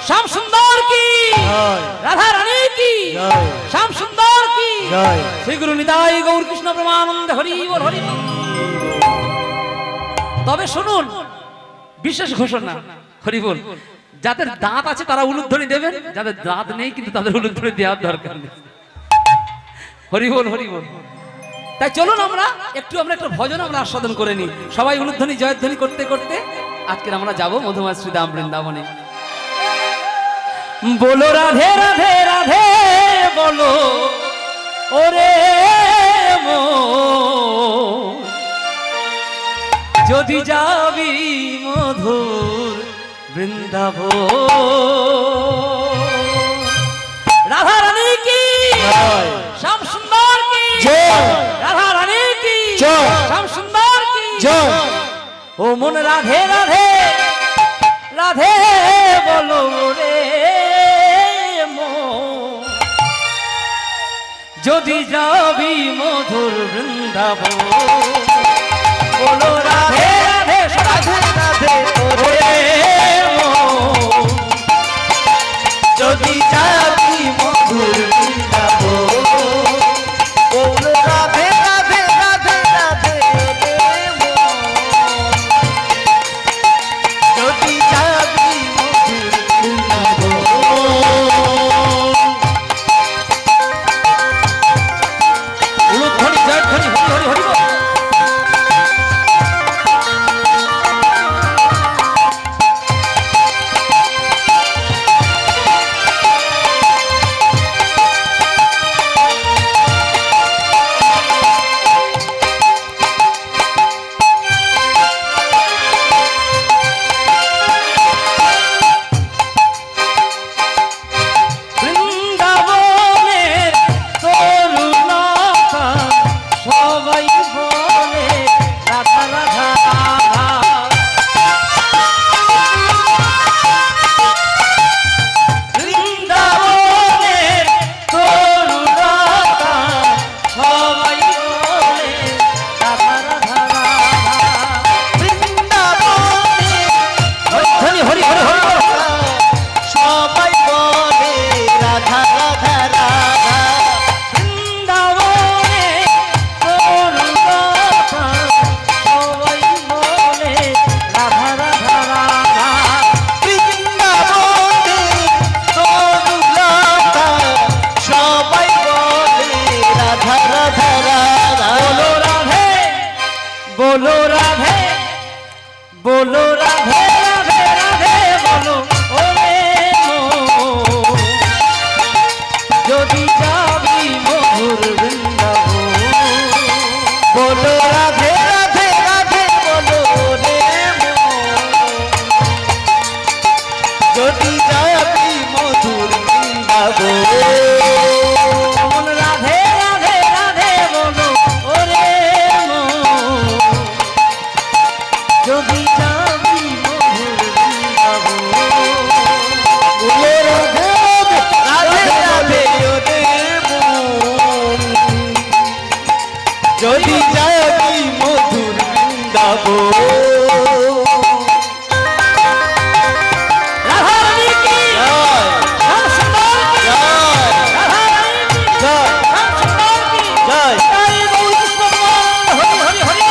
শ্যাম সুন্দর কি, রাধা রানী কি, শ্যাম সুন্দর কি, শ্রী গুরু নিতাই গৌর কৃষ্ণ প্রেমানন্দ হরি বল হরি বল। তবে শুনুন বিশেষ ঘোষণা, হরি বল, যাদের দাঁত আছে তারা উলুধ্বনি দেবেন, যাদের দাঁত নেই কিন্তু তাদের উলুধ্বনি দেওয়ার দরকার নেই। হরি বল হরি বল। তাই চলুন আমরা একটু ভজন আমরা আস্বাদন করে নিই, সবাই উলুধ্বনি জয়ধ্বনি করতে করতে আজকে আমরা যাব মধুময় শ্রীধাম বৃন্দাবনে। বলো রাধে রাধে রাধে বলো ওরে মন, যদি যাবি মধুর বৃন্দাবন। রাধা রানী কি, শ্যাম সুন্দর কি, রাধা রানী কি, শ্যাম সুন্দর কি। ও মন রাধে রাধে রাধে বলো রে মন, যদি যাবি মধুর বৃন্দাবন। বলো রাধে রাধে রাধে রাধে ওরে মন, যদি যাবি মধুর বৃন্দাবন। বলো রাধে রাধে রাধে রাধে ওরে মন, যদি যাবি মধুর বৃন্দাবন। উলুধ্বনি জয়ধ্বনি হরি হরি হরি বল। बोलो राधे राधे राधे बोलो ओरे मोर যদি যাবি মধুর বৃন্দাবন बोलो राधे राधे राधे बोलो रे मोर যদি যাবি মধুর বৃন্দাবন যদি যাবি মধুর বৃন্দাবন রাধা রানী কি জয় শ্যাম সুন্দর কি জয় রাধা রানী কি জয় শ্যাম সুন্দর কি জয় জয় গৌর কৃষ্ণ হরি হরি হরি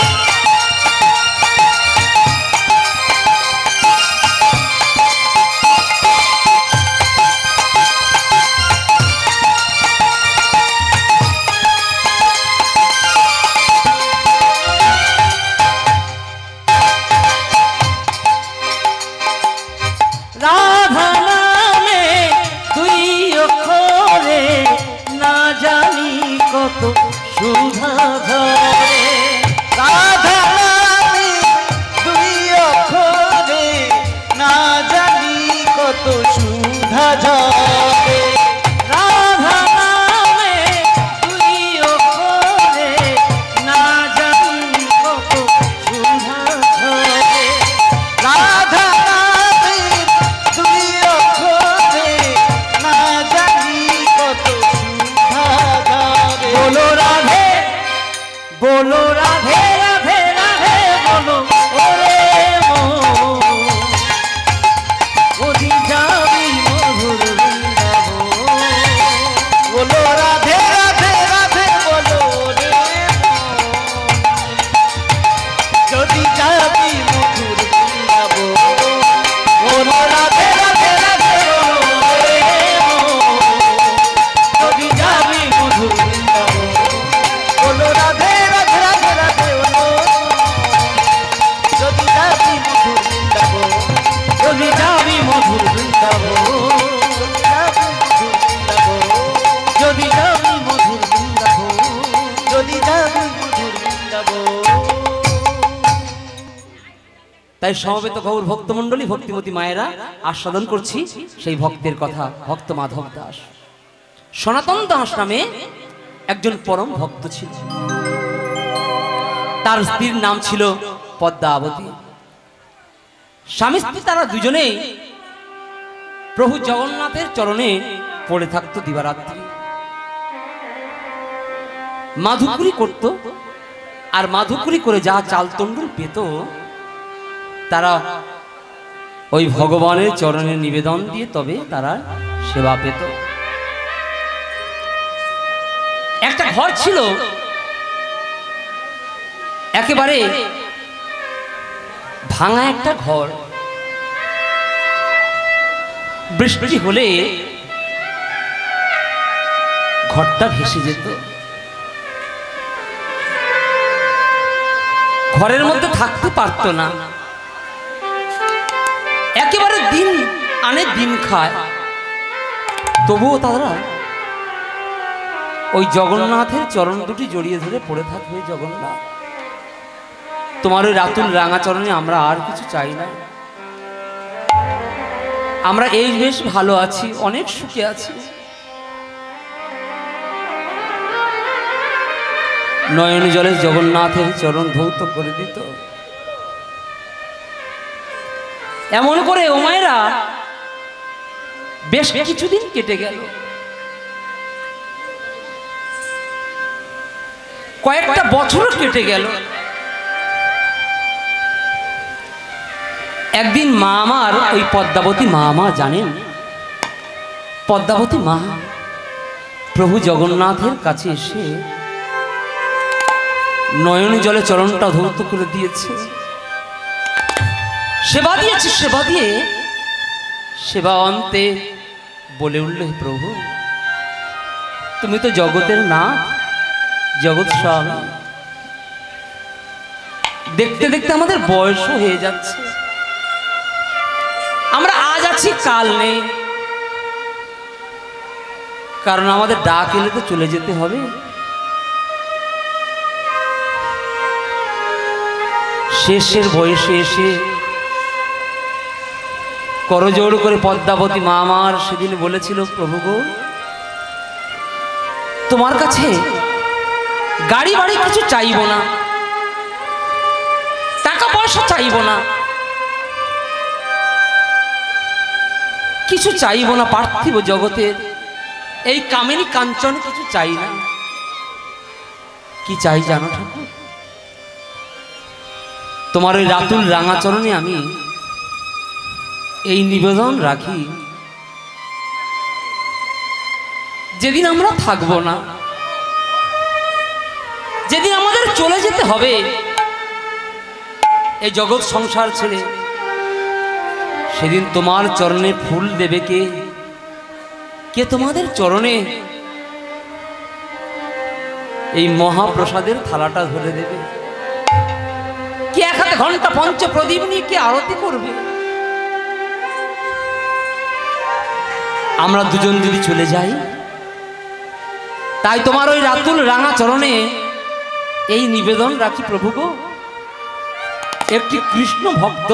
গাবো, যদি যাবি মধুর বৃন্দাবো, যদি যাবি মধুর বৃন্দাবো। তাই সমবেত গৌর ভক্তমণ্ডলী ভক্তিমতী মায়েরা আস্বাদন করছি সেই ভক্তের কথা। ভক্ত মাধব দাস, সনাতন দাস নামে একজন পরম ভক্ত ছিল। তার স্ত্রীর নাম ছিল পদ্মাবতী। স্বামী স্ত্রী তারা দুজনেই প্রভু জগন্নাথের চরণে পড়ে থাকতো দিবারাত্রি। মাধুকুরি করত, আর মাধুকুরি করে যা চাল তণ্ডুল পেত তারা ওই ভগবানের চরণে নিবেদন দিয়ে তবে তারা সেবা পেত। একটা ঘর ছিল একেবারে ভাঙা একটা ঘর। বৃষ্টি হলে ঘরটা ভেসে যেত। ঘরের মধ্যে থাকতে পারতো না। একেবারে দিন আনে দিন খায়, তবুও তারা ওই জগন্নাথের চরণ দুটি জড়িয়ে ধরে পড়ে থাকবে। জগন্নাথ, তোমার ওই রাতুল রাঙা চরণে আমরা আর কিছু চাই না। আমরা এই বেশ ভালো আছি, অনেক সুখে আছি। নয়ন জলে জগন্নাথের চরণ ধৌত করে দিত। এমন করে ও মায়েরা বেশ কিছুদিন কেটে গেল। কয়েকটা বছর কেটে গেল। একদিন মা আমার, ওই পদ্মাবতী মা আমার, জানেন পদ্মাবতী মা প্রভু জগন্নাথের কাছে এসে নয়ন জলে চরণটা ধৌত করে দিয়েছে। সেবা দিয়েছে, সেবা দিয়ে সেবা অন্তে বলে উঠলে, প্রভু তুমি তো জগতের নাথ, জগৎ স্বামী। দেখতে দেখতে আমাদের বয়স হয়ে যাচ্ছে। আমরা আজ আছি, কাল নেই, কারণ আমাদের ডাক এলে তো চলে যেতে হবে। শেষের বয়সে এসে করজোড় করে পদ্মাবতী মা আমার সেদিন বলেছিল, প্রভু গো, তোমার কাছে গাড়ি বাড়ি কিছু চাইব না, টাকা পয়সা চাইব না, কিছু চাইব না, পার্থিব জগতের এই কামিনী কাঞ্চন কিছু চাই না। কি চাই জানো ঠাকুর? তোমার ওই রাতুল রাঙাচরণে আমি এই নিবেদন রাখি, যেদিন আমরা থাকব না, যেদিন আমাদের চলে যেতে হবে এই জগৎ সংসার ছেড়ে, সেদিন তোমার চরণে ফুল দেবে কে? কে তোমাদের চরণে এই মহাপ্রসাদের থালাটা ধরে দেবে? কে এক হাতে ঘন্টা পঞ্চ প্রদীপ নিয়ে কে আরতি করবে? আমরা দুজন যদি চলে যাই, তাই তোমার ওই রাতুল রাঙা চরণে এই নিবেদন রাখি, প্রভু গো, একটি কৃষ্ণ ভক্ত,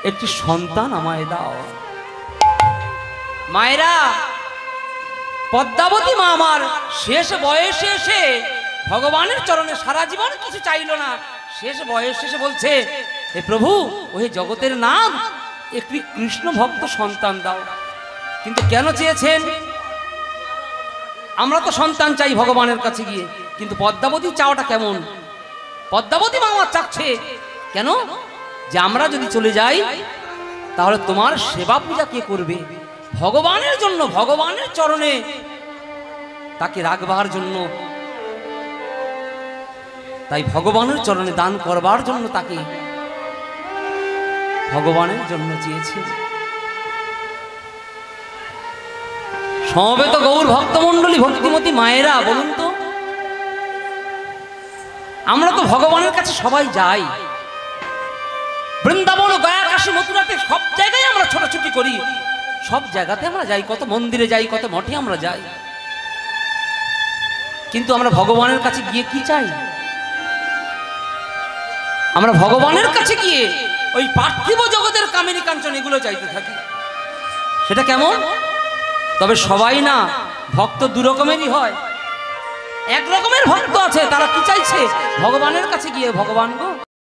একটি সন্তান আমায় দাও। মায়েরা, পদ্মাবতী মা আমার শেষ বয়সে এসে ভগবানের চরণে সারা জীবন কিছু চাইল না। শেষ বয়সে এসে বলছে, হে প্রভু, ওই জগতের নাম একটি কৃষ্ণ ভক্ত সন্তান দাও। কিন্তু কেন চেয়েছেন? আমরা তো সন্তান চাই ভগবানের কাছে গিয়ে, কিন্তু পদ্মাবতী চাওয়াটা কেমন? পদ্মাবতী মা আমার চাচ্ছে কেন? যে আমরা যদি চলে যাই, তাহলে তোমার সেবা পূজা কে করবে? ভগবানের জন্য, ভগবানের চরণে তাকে রাখবার জন্য, তাই ভগবানের চরণে দান করবার জন্য তাকে ভগবানের জন্য চেয়েছে। সমবেত গৌর ভক্তমণ্ডলী ভক্তিমতী মায়েরা, বলুন তো, আমরা তো ভগবানের কাছে সবাই যাই, বৃন্দাবন, গয়া, কাশী, মথুরাতে সব জায়গায় আমরা ছোটাছুটি করি, সব জায়গাতে আমরা যাই, কত মন্দিরে যাই, কত মঠে আমরা যাই, কিন্তু আমরা ভগবানের কাছে গিয়ে কি চাই? আমরা ভগবানের কাছে গিয়ে ওই পার্থিব জগতের কামিনী কাঞ্চন এগুলো চাইতে থাকি। সেটা কেমন? তবে সবাই না, ভক্ত দু রকমেরই হয়। এক রকমের ভক্ত আছে, তারা কি চাইছে? ভগবানের কাছে গিয়ে, ভগবান গো